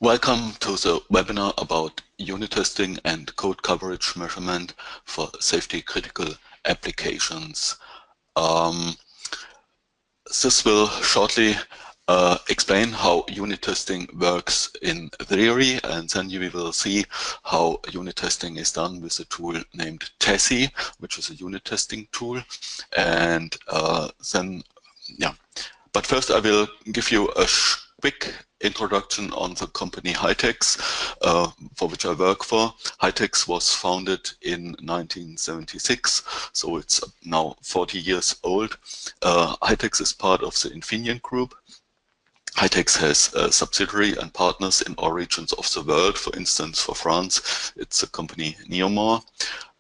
Welcome to the webinar about unit testing and code coverage measurement for safety critical applications. This will shortly explain how unit testing works in theory, and then we will see how unit testing is done with a tool named Tessy, which is a unit testing tool. And but first I will give you a quick introduction on the company Hitex, for which I work for. Hitex was founded in 1976, so it's now 40 years old. Hitex is part of the Infineon Group. Hitex has a subsidiary and partners in all regions of the world. For instance, for France, it's the company Neomore.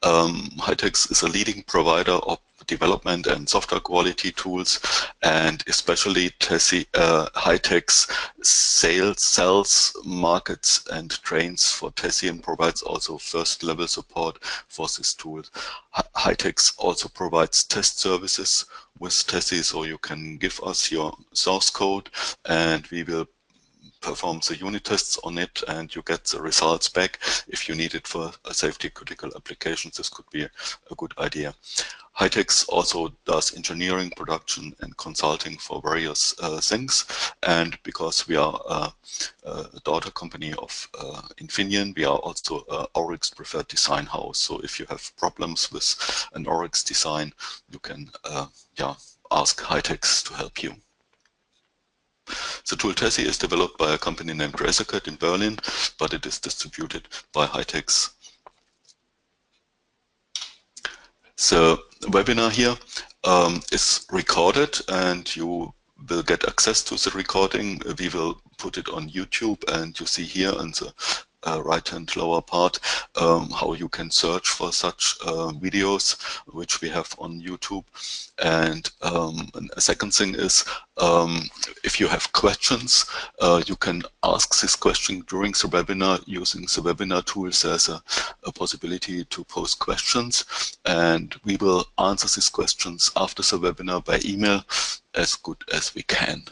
Hitex is a leading provider of development and software quality tools, and especially Hitex sells, markets and trains for Tessy and provides also first level support for this tool. Hitex also provides test services with Tessy, so you can give us your source code and we will perform the unit tests on it and you get the results back. If you need it for a safety critical application, this could be a good idea. Hitex also does engineering, production and consulting for various things, and because we are a daughter company of Infineon, we are also Oryx preferred design house. So if you have problems with an Oryx design, you can ask Hitex to help you. The tool Tessy is developed by a company named Razorcat in Berlin, but it is distributed by Hitex. The webinar here is recorded and you will get access to the recording. We will put it on YouTube, and you see here on the right-hand lower part how you can search for such videos which we have on YouTube. And a second thing is, if you have questions, you can ask this question during the webinar using the webinar tools. There's a possibility to post questions, and we will answer these questions after the webinar by email as good as we can.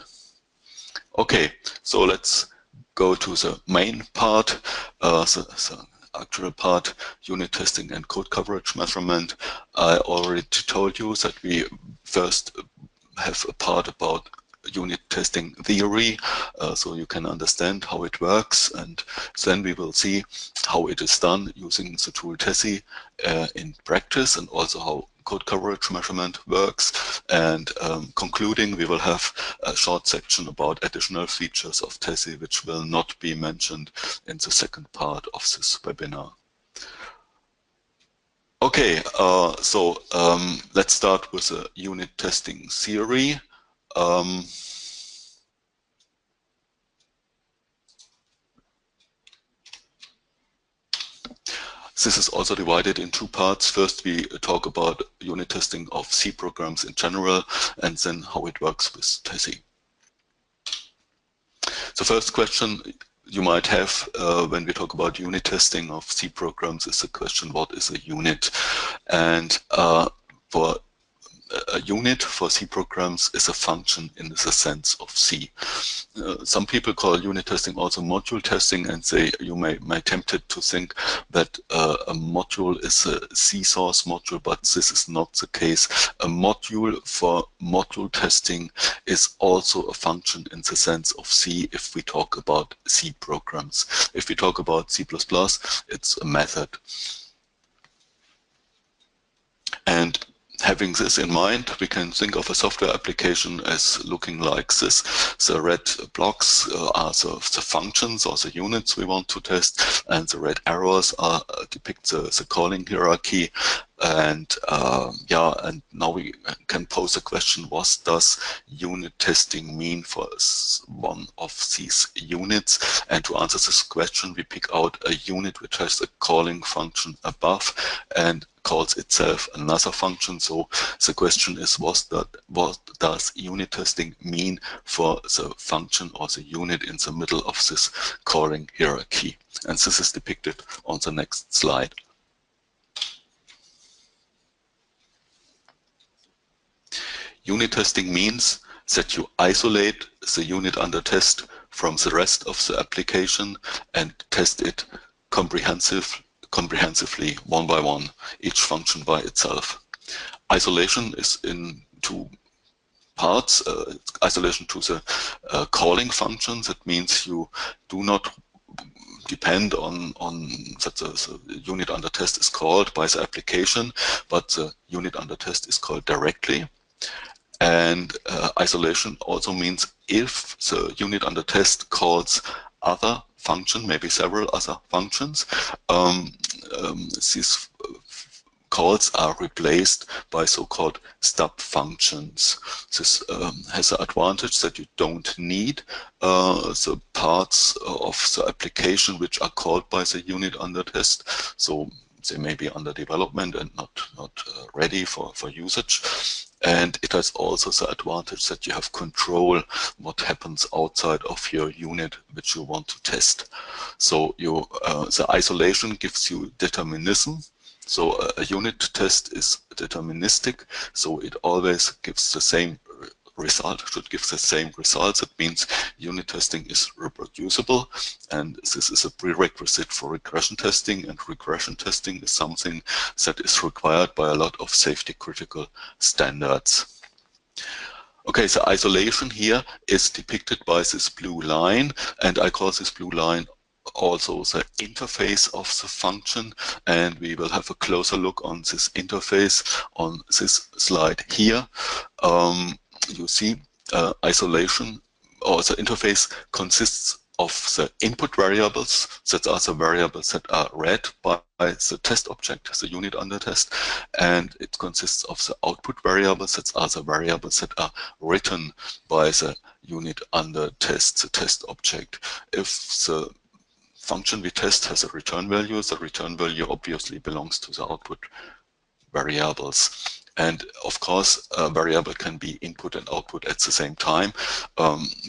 Okay, so let's go to the main part, the actual part, unit testing and code coverage measurement. I already told you that we first have a part about unit testing theory, so you can understand how it works, and then we will see how it is done using the tool Tessy in practice, and also how code coverage measurement works. And concluding, we will have a short section about additional features of Tessy which will not be mentioned in the second part of this webinar. Okay, so let's start with the unit testing theory. This is also divided in two parts. First, we talk about unit testing of C programs in general, and then how it works with Tessy. The first question you might have when we talk about unit testing of C programs is the question, what is a unit? And for a unit for C programs is a function in the sense of C. Some people call unit testing also module testing, and you may tempted to think that a module is a C source module, but this is not the case. A module for module testing is also a function in the sense of C if we talk about C programs. If we talk about C++, it's a method. And having this in mind, we can think of a software application as looking like this. The red blocks are the functions or the units we want to test, and the red arrows depict the calling hierarchy. And and now we can pose a question, what does unit testing mean for one of these units? And to answer this question, we pick out a unit which has a calling function above and calls itself another function. So the question is, what does unit testing mean for the function or the unit in the middle of this calling hierarchy? And this is depicted on the next slide. Unit testing means that you isolate the unit under test from the rest of the application and test it comprehensively, one by one, each function by itself. Isolation is in two parts. Isolation to the calling functions. It means you do not depend on that the unit under test is called by the application, but the unit under test is called directly. And isolation also means if the unit under test calls other function, maybe several other functions, these calls are replaced by so-called stub functions. This has the advantage that you don't need the parts of the application which are called by the unit under test. So they may be under development and not ready for usage. And it has also the advantage that you have control what happens outside of your unit which you want to test. So the isolation gives you determinism. So a unit test is deterministic, so it always gives the same result, should give the same results. It means unit testing is reproducible, and this is a prerequisite for regression testing, and regression testing is something that is required by a lot of safety critical standards. Okay, so isolation here is depicted by this blue line, and I call this blue line also the interface of the function, and we will have a closer look on this interface on this slide here. You see isolation, or the interface consists of the input variables, that are the variables that are read by the test object, the unit under test, and it consists of the output variables, that are the variables that are written by the unit under test, the test object. If the function we test has a return value, the return value obviously belongs to the output variables. And of course, a variable can be input and output at the same time.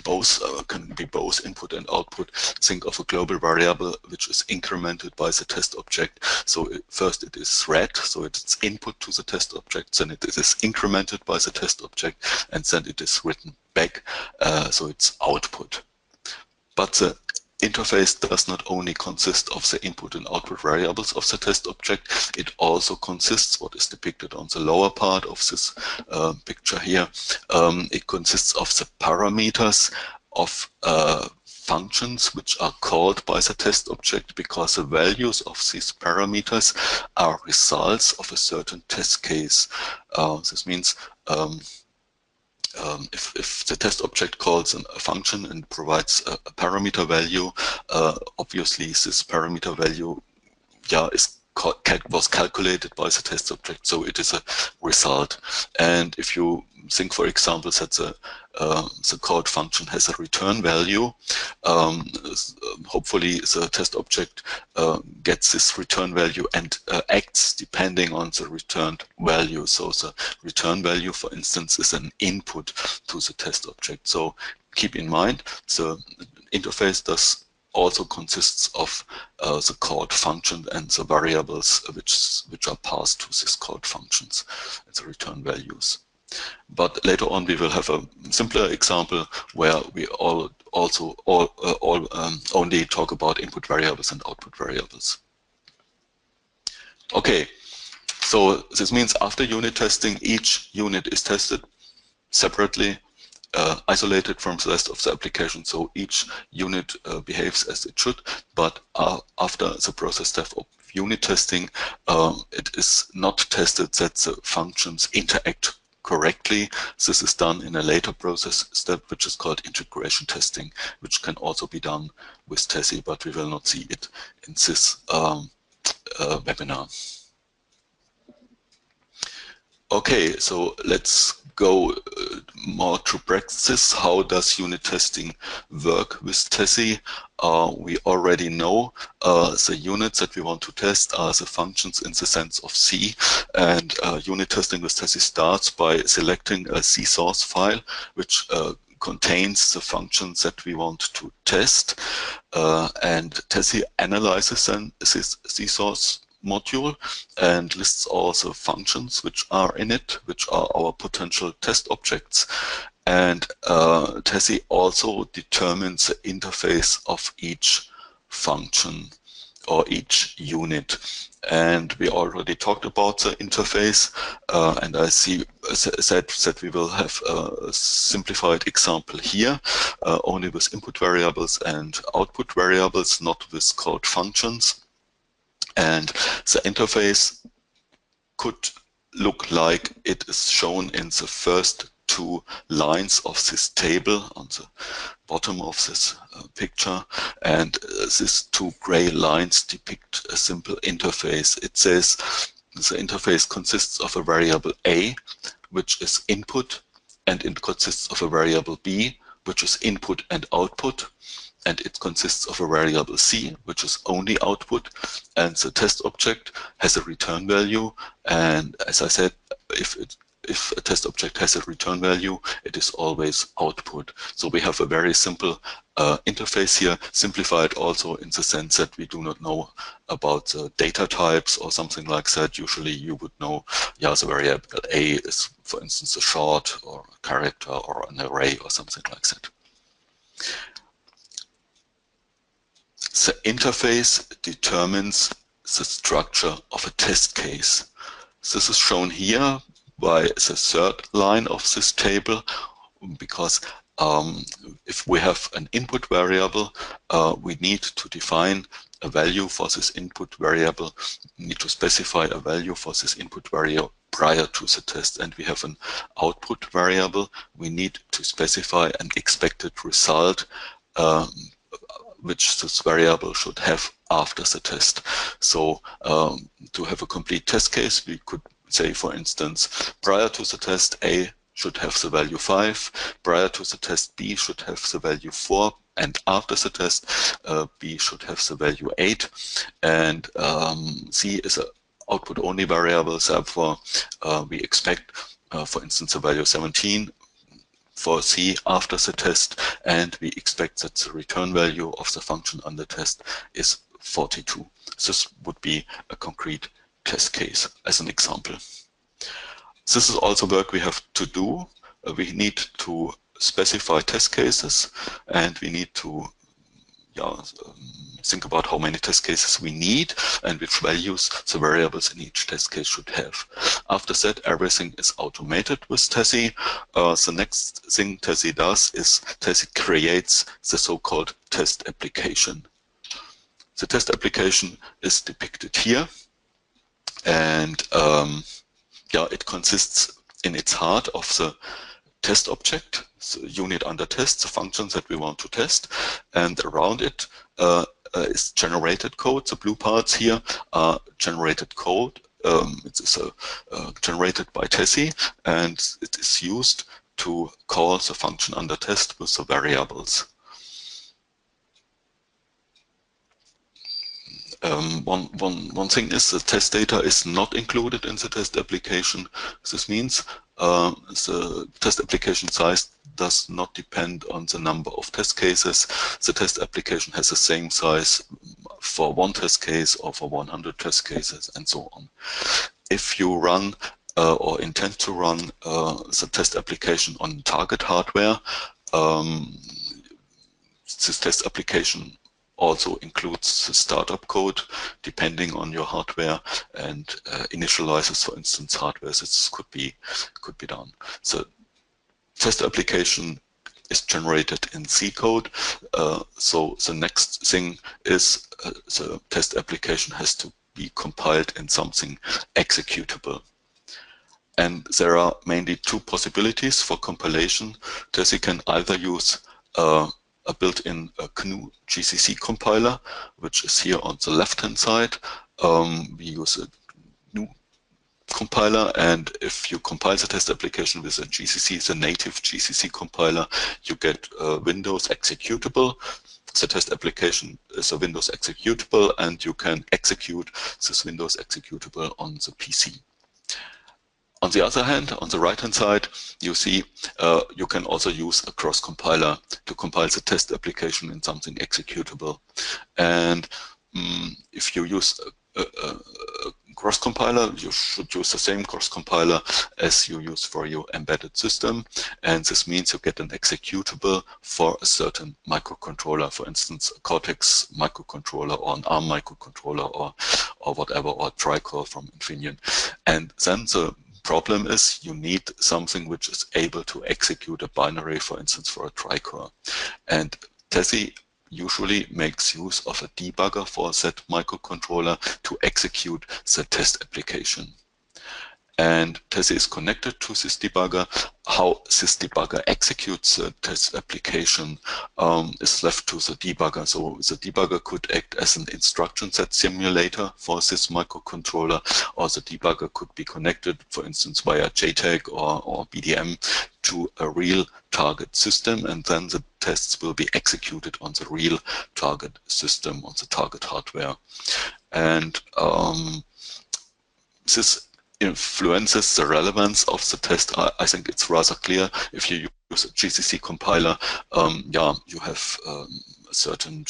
Both can be both input and output. Think of a global variable which is incremented by the test object. So first it is read, so it's input to the test object, then it is incremented by the test object, and then it is written back, so it's output. But the interface does not only consist of the input and output variables of the test object, it also consists, what is depicted on the lower part of this picture here, it consists of the parameters of functions which are called by the test object, because the values of these parameters are results of a certain test case. This means if the test object calls a function and provides a parameter value, obviously this parameter value was calculated by the test object, so it is a result. And if you think, for example, that the called function has a return value, hopefully the test object gets this return value and acts depending on the returned value. So the return value, for instance, is an input to the test object. So keep in mind, the interface also consists of the called function and the variables which are passed to these called functions and the return values. But later on we will have a simpler example where we only talk about input variables and output variables. Okay, so this means after unit testing, each unit is tested separately, isolated from the rest of the application, so each unit behaves as it should. But after the process step of unit testing, it is not tested that the functions interact correctly. This is done in a later process step, which is called integration testing, which can also be done with Tessy, but we will not see it in this webinar. Okay, so let's go more to practice. How does unit testing work with Tessy? We already know the units that we want to test are the functions in the sense of C, and unit testing with Tessy starts by selecting a C source file which contains the functions that we want to test, and Tessy analyzes then this C source module and lists all the functions which are in it, which are our potential test objects. And Tessy also determines the interface of each function or each unit. And we already talked about the interface, and I said that we will have a simplified example here, only with input variables and output variables, not with called functions. And the interface could look like it is shown in the first two lines of this table on the bottom of this picture, and these two gray lines depict a simple interface. It says the interface consists of a variable A, which is input, and it consists of a variable B, which is input and output, and it consists of a variable C, which is only output, and the test object has a return value. And as I said, if a test object has a return value, it is always output. So we have a very simple interface here, simplified also in the sense that we do not know about the data types or something like that. Usually you would know, yeah, the variable A is, for instance, a short or a character or an array or something like that. The interface determines the structure of a test case. This is shown here by the third line of this table, because if we have an input variable, we need to define a value for this input variable. We need to specify a value for this input variable prior to the test, and we have an output variable. We need to specify an expected result which this variable should have after the test. So to have a complete test case, we could say, for instance, prior to the test, A should have the value 5, prior to the test, B should have the value 4, and after the test, B should have the value 8. And C is an output-only variable, therefore we expect, for instance, the value 17 for C after the test, and we expect that the return value of the function on the test is 42. This would be a concrete test case as an example. This is also work we have to do. We need to specify test cases, and we need to think about how many test cases we need and which values the variables in each test case should have. After that, everything is automated with Tessy. The next thing Tessy does is Tessy creates the so-called test application. The test application is depicted here, and it consists in its heart of the test object, the unit under test, the functions that we want to test, and around it is generated code. The blue parts here are generated code. It is generated by Tessy, and it is used to call the function under test with the variables. One thing is the test data is not included in the test application. This means the test application size does not depend on the number of test cases. The test application has the same size for one test case or for 100 test cases and so on. If you run or intend to run the test application on target hardware, this test application also includes the startup code depending on your hardware, and initializes, for instance, hardware. This could be done. So test application is generated in C code. So the next thing is the test application has to be compiled in something executable. And there are mainly two possibilities for compilation. Tessy can either use a built-in GNU GCC compiler, which is here on the left-hand side. We use a GNU compiler, and if you compile the test application with a GCC, the native GCC compiler, you get Windows executable. The test application is a Windows executable, and you can execute this Windows executable on the PC. On the other hand, on the right-hand side, you see you can also use a cross-compiler to compile the test application in something executable. And if you use a cross compiler. You should use the same cross compiler as you use for your embedded system, and this means you get an executable for a certain microcontroller, for instance a Cortex microcontroller or an ARM microcontroller or whatever, or Tricore from Infineon. And then the problem is you need something which is able to execute a binary, for instance for a Tricore. And Tessy usually makes use of a debugger for that microcontroller to execute the test application. And Tessy is connected to this debugger. How this debugger executes the test application is left to the debugger. So the debugger could act as an instruction set simulator for this microcontroller, or the debugger could be connected, for instance, via JTAG or BDM to a real target system, and then the tests will be executed on the real target system, on the target hardware. And this influences the relevance of the test. I think it's rather clear. If you use a GCC compiler, yeah, you have a certain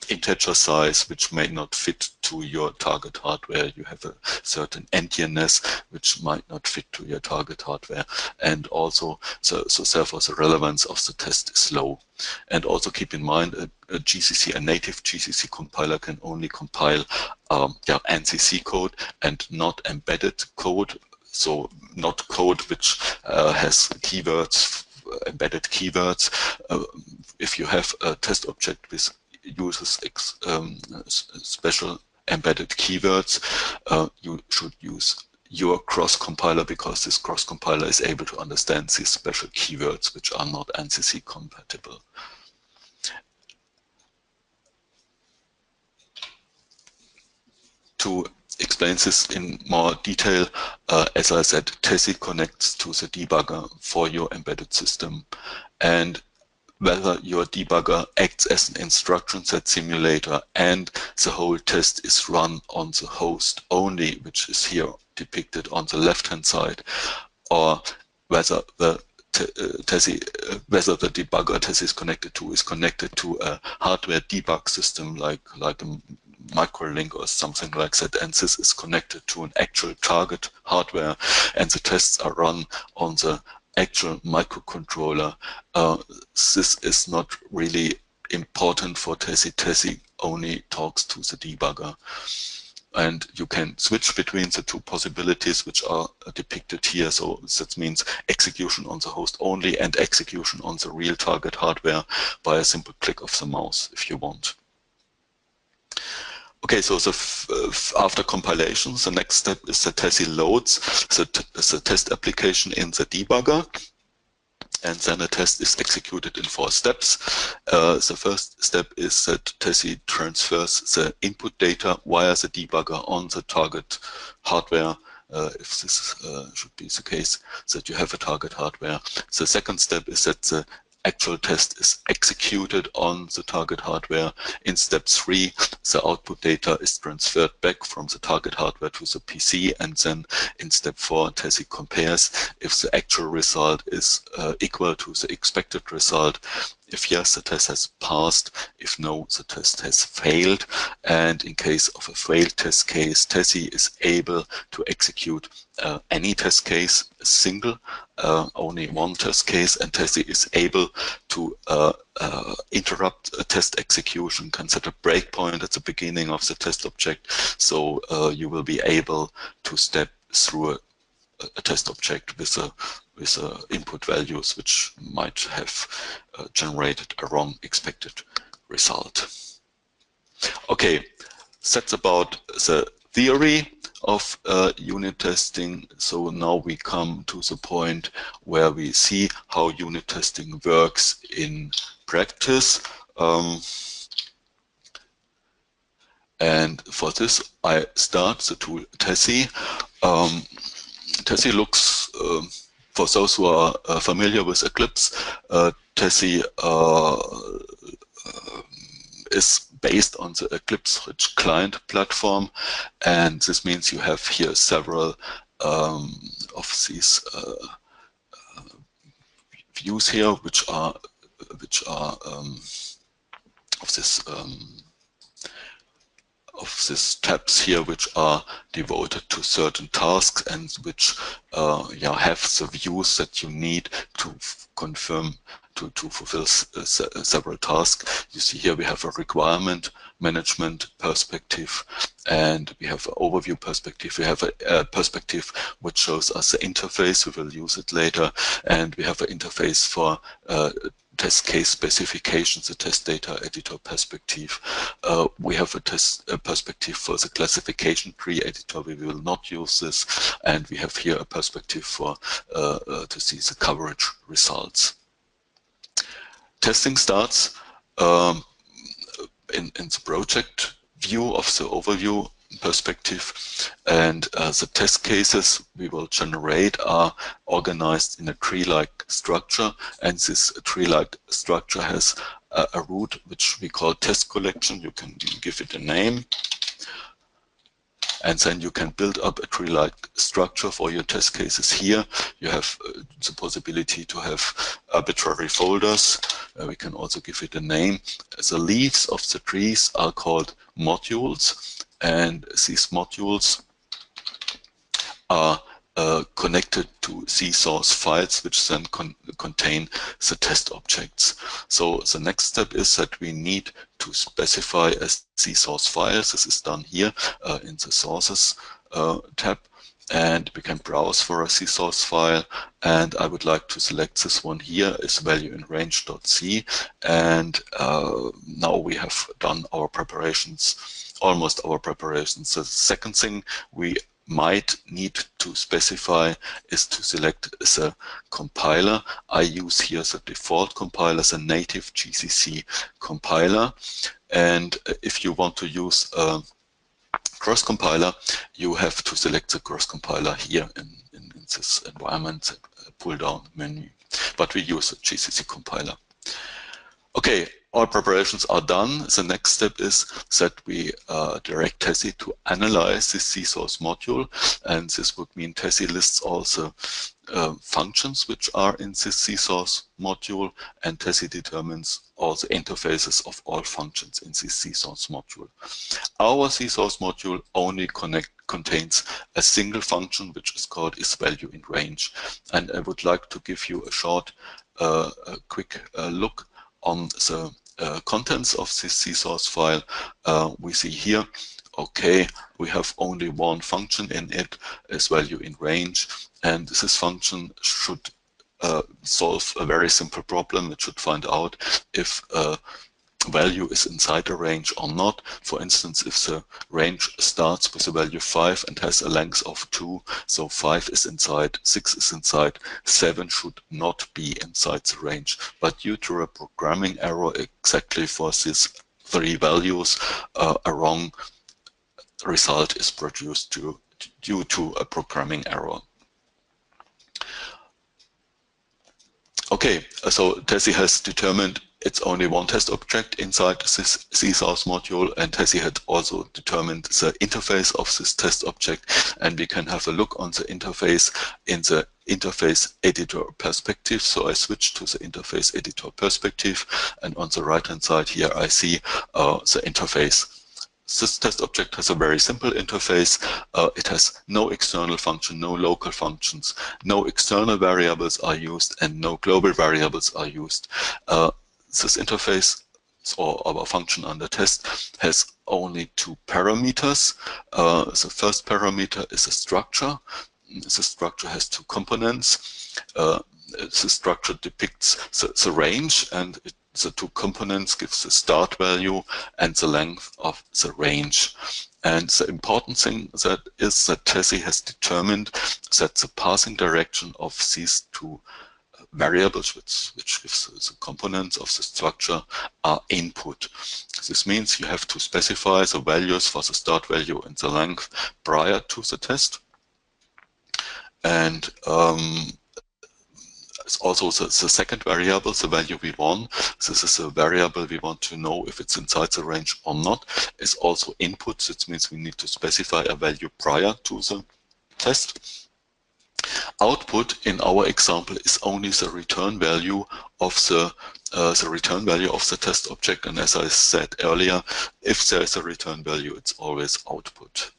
integer size which may not fit to your target hardware. You have a certain endianness which might not fit to your target hardware, and also so therefore the relevance of the test is low. And also keep in mind a native GCC compiler can only compile NCC code and not embedded code, so not code which has keywords, embedded keywords. If you have a test object with uses special embedded keywords, you should use your cross compiler, because this cross compiler is able to understand these special keywords which are not NCC compatible. To explain this in more detail, as I said, Tessy connects to the debugger for your embedded system, and whether your debugger acts as an instruction set simulator and the whole test is run on the host only, which is here depicted on the left-hand side, or whether the debugger Tessy is connected to a hardware debug system like a microlink or something like that, and this is connected to an actual target hardware, and the tests are run on the actual microcontroller. This is not really important for Tessy. Tessy only talks to the debugger. And you can switch between the two possibilities which are depicted here. So that means execution on the host only and execution on the real target hardware by a simple click of the mouse if you want. Okay, so after compilation, the next step is that Tessy loads the test application in the debugger, and then a test is executed in 4 steps. The first step is that Tessy transfers the input data via the debugger on the target hardware, if this should be the case, that you have a target hardware. The second step is that the actual test is executed on the target hardware. In step 3, the output data is transferred back from the target hardware to the PC, and then in step 4, Tessy compares if the actual result is equal to the expected result. If yes, the test has passed. If no, the test has failed. And in case of a failed test case, Tessy is able to execute any test case, a single, only one test case, and Tessy is able to interrupt a test execution, can set a breakpoint at the beginning of the test object, so you will be able to step through a test object with input values which might have generated a wrong expected result. Okay, that's about the theory of unit testing. So now we come to the point where we see how unit testing works in practice. And for this, I start the tool Tessy. Tessy looks, for those who are familiar with Eclipse, Tessy is based on the Eclipse-rich client platform, and this means you have here several of these views here, which are of these tabs here, which are devoted to certain tasks and which have the views that you need to confirm to fulfill several tasks. You see here we have a requirement management perspective, and we have an overview perspective. We have a perspective which shows us the interface. We will use it later, and we have an interface for test case specifications, the test data editor perspective. We have a perspective for the classification tree editor. We will not use this, and we have here a perspective for to see the coverage results. Testing starts in the project view of the overview perspective, and the test cases we will generate are organized in a tree-like structure, and this tree-like structure has a root which we call test collection. You can give it a name, and then you can build up a tree-like structure for your test cases. Here you have the possibility to have arbitrary folders. We can also give it a name. The leaves of the trees are called modules, and these modules are connected to C-source files, which then contain the test objects. So the next step is that we need to specify a C-source file. This is done here in the sources tab, and we can browse for a C-source file, and I would like to select this one here is value in range.c, and now we have done our preparations, almost our preparations. The second thing we might need to specify is to select the compiler. I use here the default compiler, the native GCC compiler, and if you want to use a cross compiler, you have to select the cross compiler here in this environment pull down menu, but we use a GCC compiler. Okay, all preparations are done. The next step is that we direct Tessy to analyze this C-source module, and this would mean Tessy lists all the functions which are in this C-source module, and Tessy determines all the interfaces of all functions in this C-source module. Our C-source module only contains a single function, which is called isValueInRange, and I would like to give you a short, quick look on the contents of this C-source file. We see here, okay, we have only one function in it, isValueInRange, and this function should solve a very simple problem. It should find out if value is inside a range or not. For instance, if the range starts with a value 5 and has a length of 2, so 5 is inside, 6 is inside, 7 should not be inside the range. But due to a programming error exactly for these 3 values, a wrong result is produced due to a programming error. Okay, so Tessy has determined it's only one test object inside this C-source module, and Tessy had also determined the interface of this test object, and we can have a look on the interface in the interface editor perspective. So I switch to the interface editor perspective, and on the right hand side here I see the interface. This test object has a very simple interface. It has no external function, no local functions, no external variables are used, and no global variables are used. This interface, or our function under test, has only 2 parameters. The first parameter is a structure. The structure has 2 components. The structure depicts the range, and the 2 components give the start value and the length of the range. And the important thing that is that Tessy has determined that the passing direction of these 2 variables, which gives the components of the structure, are input. This means you have to specify the values for the start value and the length prior to the test. And also the second variable, the value v1, this is a variable we want to know if it's inside the range or not, is also input. This means we need to specify a value prior to the test. Output in our example is only the return value of the the return value of the test object, and as I said earlier, if there is a return value, it's always output.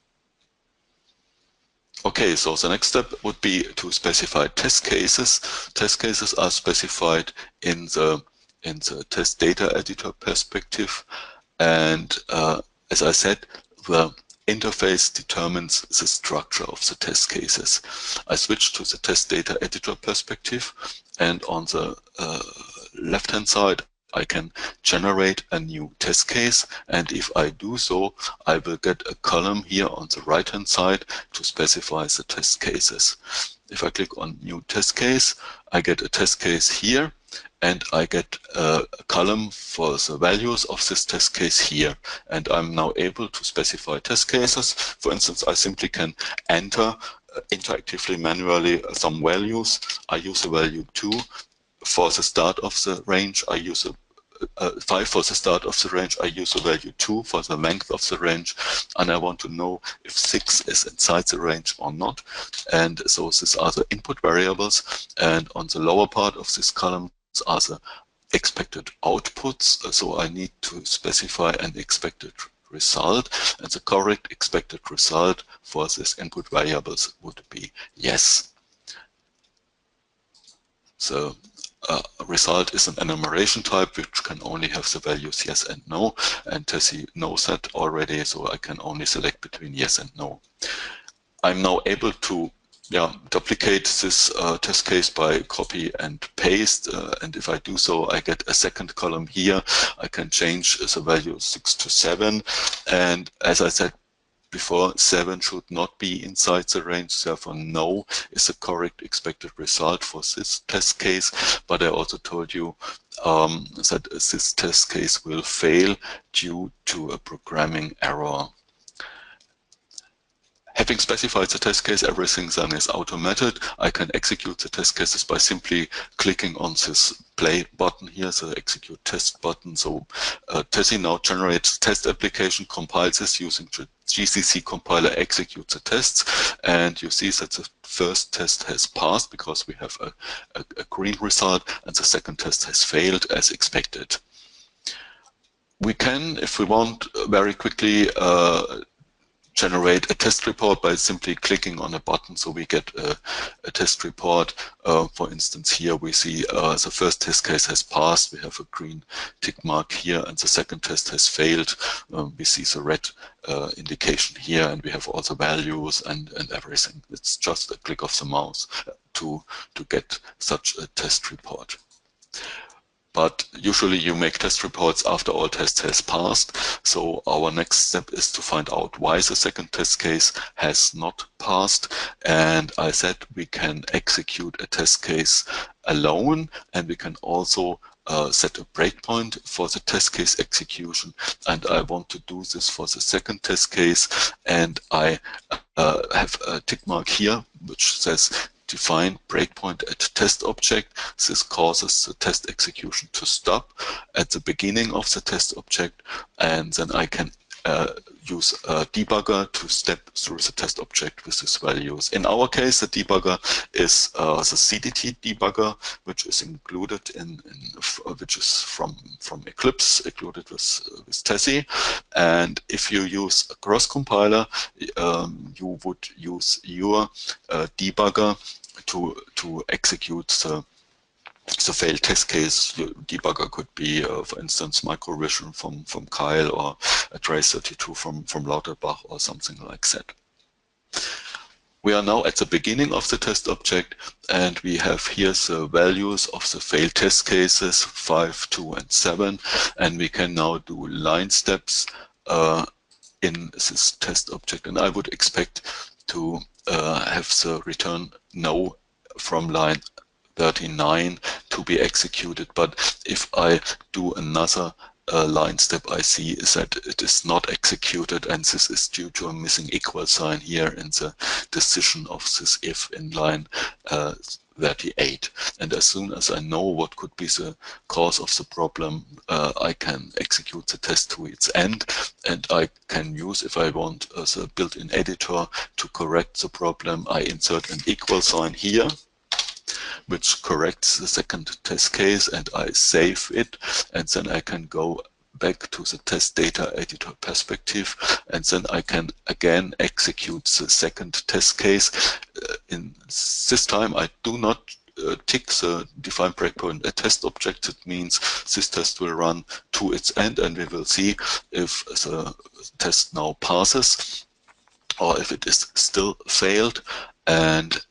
Okay, so the next step would be to specify test cases. Test cases are specified in the test data editor perspective, and as I said, the interface determines the structure of the test cases. I switch to the test data editor perspective, and on the left-hand side, I can generate a new test case, and if I do so, I will get a column here on the right-hand side to specify the test cases. If I click on New Test Case, I get a test case here, and I get a column for the values of this test case here. And I'm now able to specify test cases. For instance, I simply can enter interactively, manually, some values. I use a value 2 for the start of the range. I use a 5 for the start of the range. I use a value 2 for the length of the range, and I want to know if 6 is inside the range or not. And so these are the input variables, and on the lower part of this column are the expected outputs. So I need to specify an expected result, and the correct expected result for these input variables would be yes. So a result is an enumeration type which can only have the values yes and no, and Tessy knows that already, so I can only select between yes and no. I'm now able to duplicate this test case by copy and paste, and if I do so, I get a second column here. I can change the value 6 to 7, and as I said before, 7 should not be inside the range, therefore no is the correct expected result for this test case. But I also told you that this test case will fail due to a programming error. Having specified the test case, everything then is automated. I can execute the test cases by simply clicking on this play button here, the execute test button. So Tessy now generates the test application, compiles this using the GCC compiler, executes the tests, and you see that the first test has passed because we have a green result, and the second test has failed as expected. We can, if we want, very quickly generate a test report by simply clicking on a button. So we get a test report. For instance, here we see the first test case has passed. We have a green tick mark here, and the second test has failed. We see the red indication here, and we have all the values and everything. It's just a click of the mouse to get such a test report. But usually you make test reports after all tests has passed. So our next step is to find out why the second test case has not passed. And I said we can execute a test case alone, and we can also set a breakpoint for the test case execution. And I want to do this for the second test case. And I have a tick mark here which says define breakpoint at test object. This causes the test execution to stop at the beginning of the test object, and then I can use a debugger to step through the test object with these values. In our case, the debugger is the CDT debugger, which is included which is from Eclipse, included with Tessy. And if you use a cross compiler, you would use your debugger to execute the failed test case. Your debugger could be, for instance, Microvision from Kyle, or a Trace32 from Lauterbach, or something like that. We are now at the beginning of the test object, and we have here the values of the failed test cases 5, 2, and 7, and we can now do line steps in this test object, and I would expect to have the return no from line 39 to be executed. But if I do another line step, I see that it is not executed, and this is due to a missing equal sign here in the decision of this if in line 38. And as soon as I know what could be the cause of the problem, I can execute the test to its end, and I can use, if I want, the built-in editor to correct the problem. I insert an equal sign here, which corrects the second test case, and I save it, and then I can go back to the test data editor perspective, and then I can again execute the second test case. In this time I do not tick the define breakpoint a test object. It means this test will run to its end, and we will see if the test now passes or if it is still failed. And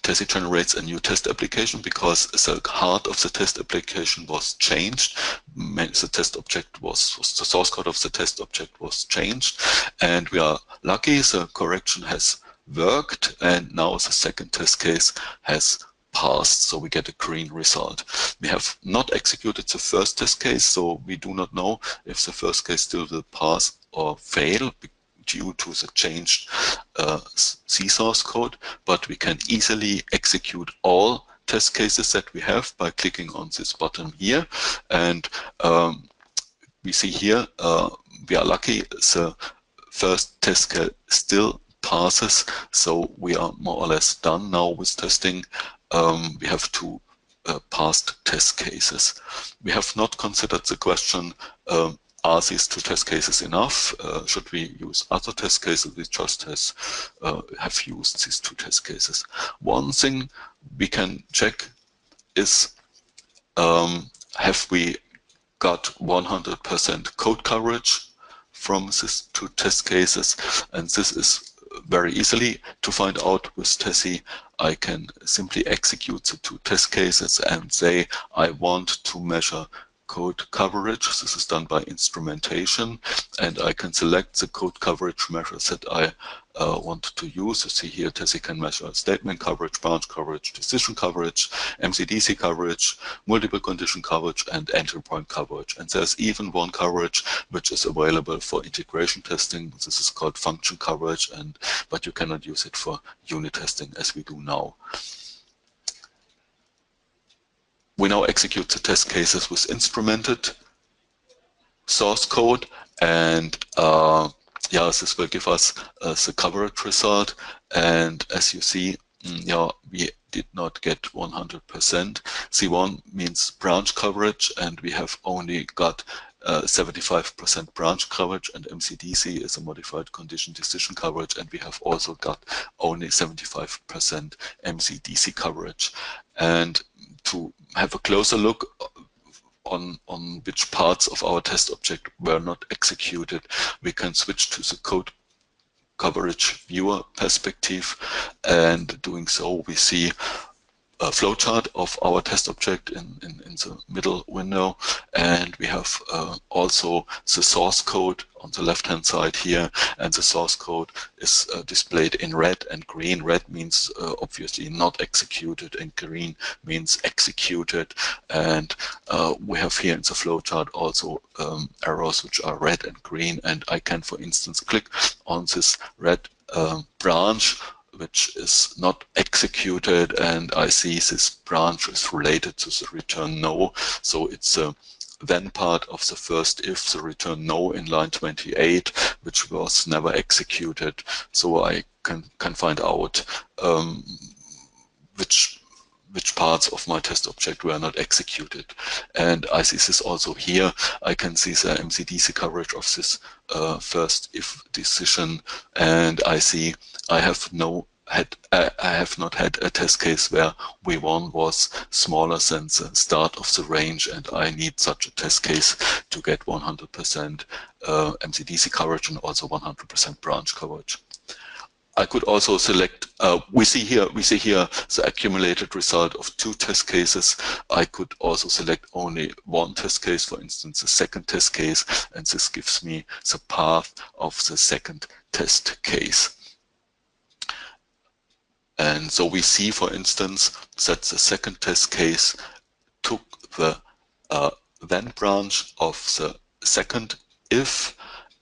Tessy generates a new test application because the heart of the test application was changed. The test object was the source code of the test object was changed, and we are lucky the correction has worked, and now the second test case has passed, so we get a green result. We have not executed the first test case, so we do not know if the first case still will pass or fail due to the changed C source code, but we can easily execute all test cases that we have by clicking on this button here. And we see here we are lucky the first test case still passes, so we are more or less done now with testing. We have two passed test cases. We have not considered the question, are these two test cases enough? Should we use other test cases? We just have used these two test cases. One thing we can check is, have we got 100% code coverage from these two test cases? And this is very easily to find out with Tessy. I can simply execute the two test cases and say I want to measure code coverage. This is done by instrumentation, and I can select the code coverage measures that I want to use. You see here, Tessy can measure statement coverage, branch coverage, decision coverage, MCDC coverage, multiple condition coverage, and entry point coverage. And there's even one coverage which is available for integration testing. This is called function coverage, but you cannot use it for unit testing as we do now. We now execute the test cases with instrumented source code, and yeah, this will give us the coverage result. And as you see, yeah, we did not get 100%. C1 means branch coverage, and we have only got 75% branch coverage, and MCDC is a modified condition decision coverage, and we have also got only 75% MCDC coverage. And to have a closer look on which parts of our test object were not executed, we can switch to the code coverage viewer perspective, and doing so we see a flowchart of our test object in the middle window, and we have also the source code on the left hand side here, and the source code is displayed in red and green. Red means obviously not executed, and green means executed. And we have here in the flowchart also arrows which are red and green, and I can, for instance, click on this red branch which is not executed, and I see this branch is related to the return no. So it's a then part of the first if, the return no in line 28, which was never executed. So I can find out which parts of my test object were not executed. And I see this also here. I can see the MCDC coverage of this first if decision, and I see I have not had a test case where V1 was smaller than the start of the range, and I need such a test case to get 100% MCDC coverage and also 100% branch coverage. I could also select, we see here the accumulated result of two test cases. I could also select only one test case, for instance, the second test case, and this gives me the path of the second test case. And so we see, for instance, that the second test case took the then branch of the second if.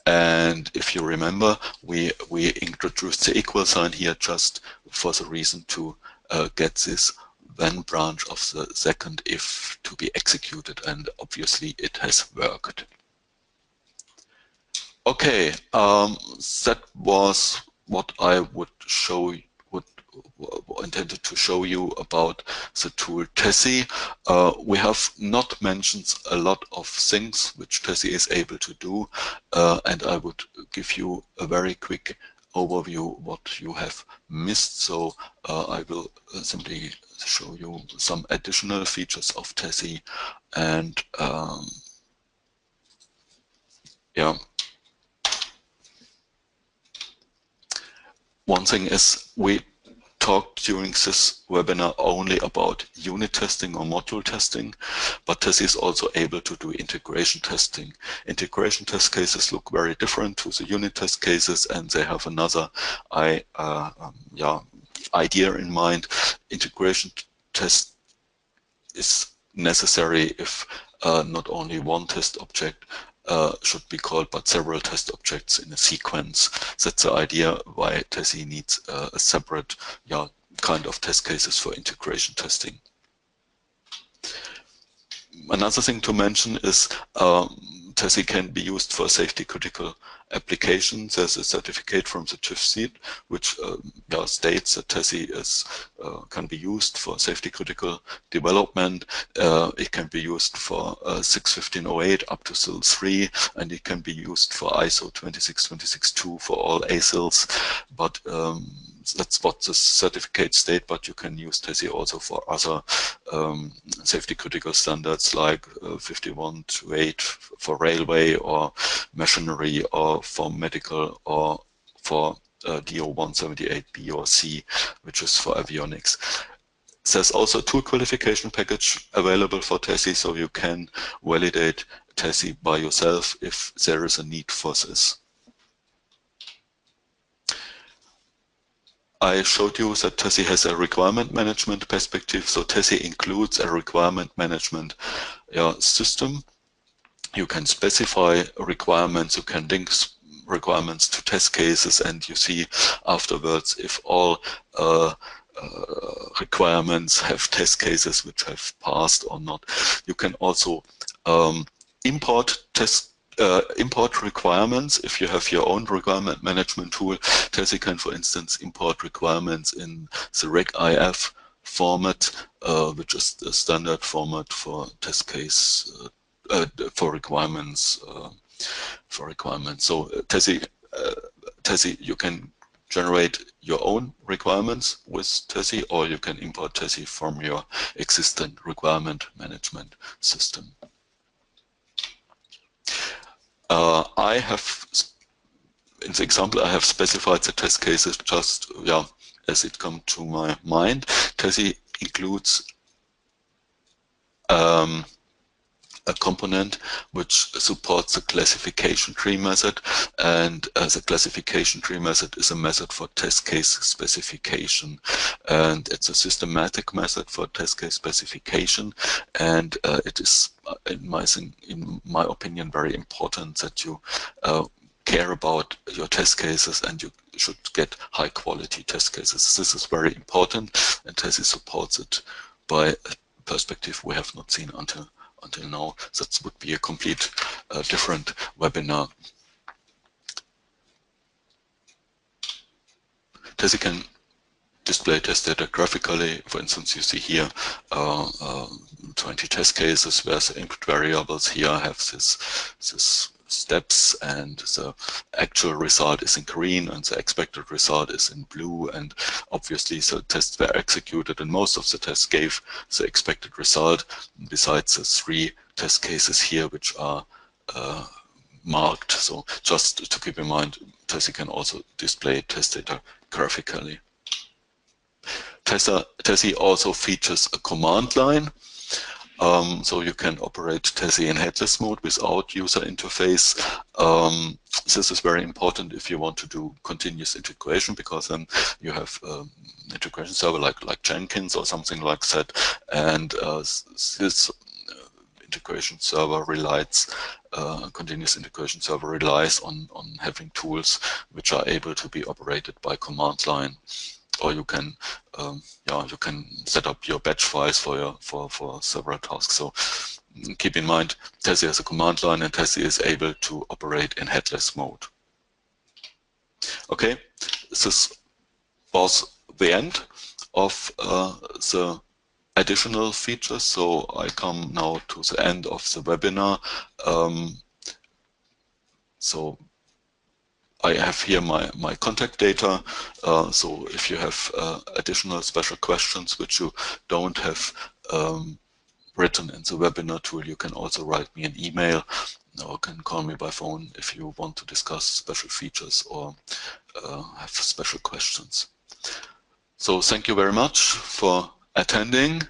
And if you remember, we introduced the equal sign here just for the reason to get this then branch of the second if to be executed, and obviously it has worked. Okay, that was what I would show you, intended to show you about the tool Tessy. We have not mentioned a lot of things which Tessy is able to do, and I would give you a very quick overview what you have missed. So I will simply show you some additional features of Tessy, and yeah. One thing is, we talked during this webinar only about unit testing or module testing, but Tessy is also able to do integration testing. Integration test cases look very different to the unit test cases, and they have another idea in mind. Integration test is necessary if not only one test object should be called, but several test objects in a sequence. That's the idea why Tessy needs a separate kind of test cases for integration testing. Another thing to mention is Tessy can be used for safety critical applications. There's a certificate from the TÜV SÜD which states that Tessy can be used for safety critical development. It can be used for 61508 up to SIL 3, and it can be used for ISO 26262 for all ASILs. But that's what the certificate state, but you can use Tessy also for other safety critical standards like 5128 for railway or machinery, or for medical, or for DO 178B or C, which is for avionics. There's also a tool qualification package available for Tessy, so you can validate Tessy by yourself if there is a need for this. I showed you that Tessy has a requirement management perspective, so Tessy includes a requirement management system. You can specify requirements, you can link requirements to test cases, and you see afterwards if all requirements have test cases which have passed or not. You can also import requirements. If you have your own requirement management tool, Tessy can, for instance, import requirements in the rec.if format, which is the standard format for test case for requirements. So Tessy, you can generate your own requirements with Tessy, or you can import Tessy from your existing requirement management system. I have, in the example, I have specified the test cases just as it comes to my mind. Tessy includes a component which supports the classification tree method, and the classification tree method is a method for test case specification, and it's a systematic method for test case specification, and it is, in my opinion, very important that you care about your test cases, and you should get high quality test cases. This is very important, and Tessy supports it by a perspective we have not seen until now. That would be a complete different webinar. Tessy can display test data graphically. For instance, you see here 20 test cases where the input variables here have this steps, and the actual result is in green and the expected result is in blue, and obviously the tests were executed and most of the tests gave the expected result, besides the 3 test cases here which are marked. So just to keep in mind, Tessy can also display test data graphically. Tessy also features a command line. So you can operate Tessy in headless mode without user interface. This is very important if you want to do continuous integration, because then you have integration server like Jenkins or something like that, and this integration server continuous integration server relies on having tools which are able to be operated by command line. Or you can you can set up your batch files for several tasks. So keep in mind, Tessy has a command line, and Tessy is able to operate in headless mode. Okay, this was the end of the additional features. So I come now to the end of the webinar. So I have here my contact data. So if you have additional special questions which you don't have written in the webinar tool, you can also write me an email or can call me by phone if you want to discuss special features or have special questions. So thank you very much for attending.